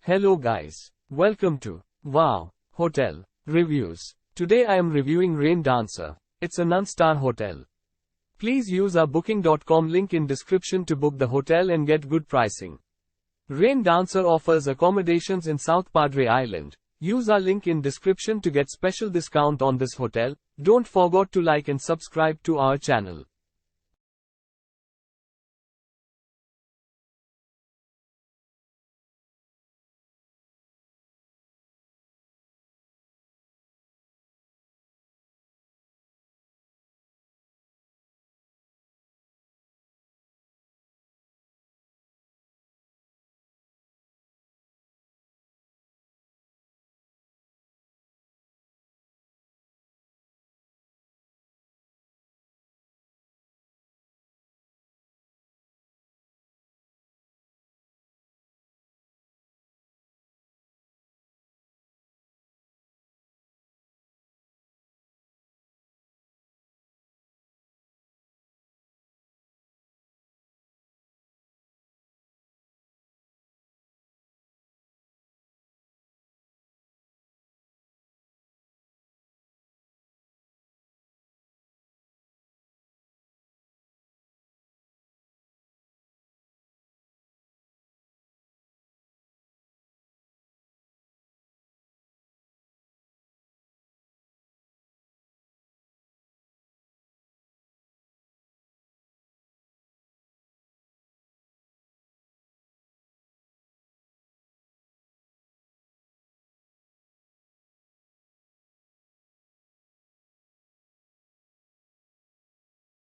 Hello guys. Welcome to Wow Hotel Reviews. Today I am reviewing Rain Dancer. It's a non-star hotel. Please use our booking.com link in description to book the hotel and get good pricing. Rain Dancer offers accommodations in South Padre Island. Use our link in description to get special discount on this hotel. Don't forget to like and subscribe to our channel.